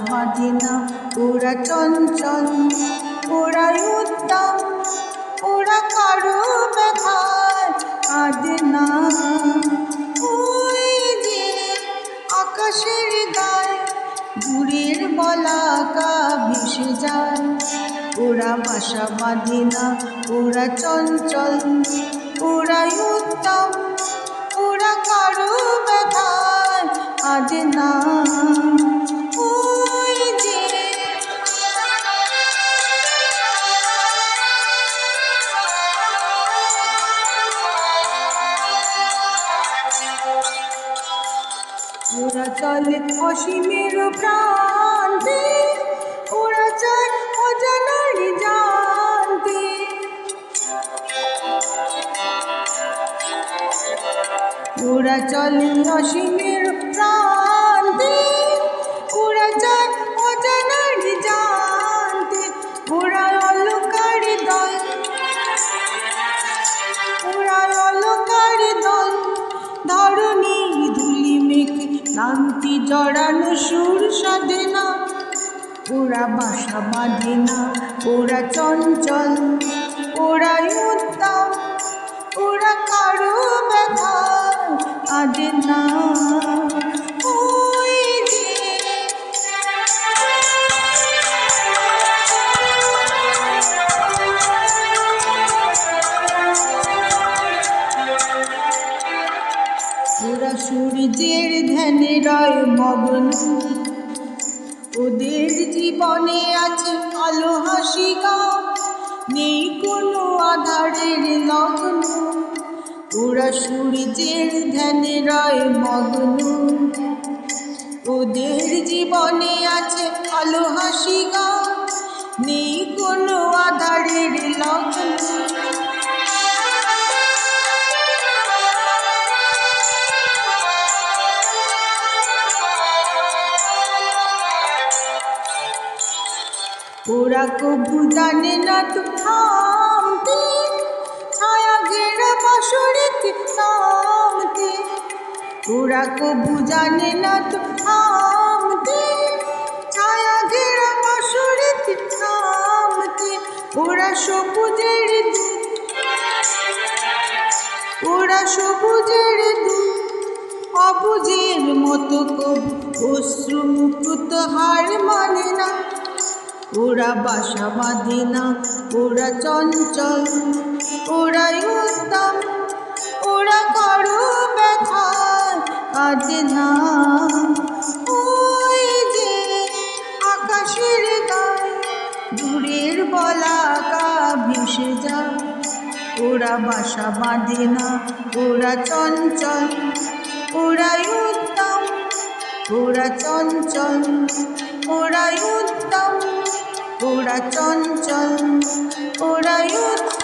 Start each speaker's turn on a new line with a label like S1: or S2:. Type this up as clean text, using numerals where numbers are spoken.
S1: বাঁধে না, ওরা চঞ্চল, ওরাই উদ্দাম, ওরা কারো ব্যথায় কাঁদে না। ওই যে আকাশের গায়ে দূরের বলাকা ভেসে যায়, ওরা বাসা বাঁধে না, ওরা চঞ্চল, ওরাই উদ্দাম, ওরা কারো ব্যথায় কাঁদে না। ওই যে ওরা চলে অসীমের প্রান্তে, ওরা চায় অজানার জানতে। ওরা চলে অসীমের প্রান্তে, ওরা চায় অজানার জানতে। ওরা অলকার দল, ওরা অলকার দল, ধরণীর ধুলি মেঘে ক্লান্তি জড়ানো সুর সাধে না। ওরা বাসা বাঁধে না, ওরা চঞ্চল, ওরাই উদ্দাম, ওরা কারো ব্যথায় কাঁদে না। ওই যে ওরা সূর্যের ধ্যানে রয় মগ্ন, ওদের জীবনে আছে আলো হাসি গান, নেই কোনো আধারের লগ্ন। ওরা সূর্যের ধ্যানে রয় মগ্ন, ওদের জীবনে আছে আলো হাসি গান, নেই কোনো আধারের লগ্ন। ওরা কবু জানে না তো থামতে, ছায়া ঘেরা বাঁশরিতে নামতে। ওরা কবু জানে না তো থামতে, ছায়া ঘেরা বাঁশরিতে নামতে। ওরা সবুজের দূত, ওরা সবুজের দূত, অবুঝের মতো কবু অশ্রু মুক্ত হার মানে না। ওরা বাসা বাঁধে না, ওরা চঞ্চল, ওরাই উদ্দাম, ওরা কারো ব্যথায় কাঁদে না। ওই যে আকাশের গায়ে দূরের বলাকা ভেসে যায়, ওরা বাসা বাঁধে না, ওরা চঞ্চল, ওরাই উদ্দাম, ওরা চঞ্চল, ওরাই উদ্দাম, ওরা চঞ্চল, ওরাই উদ্দাম।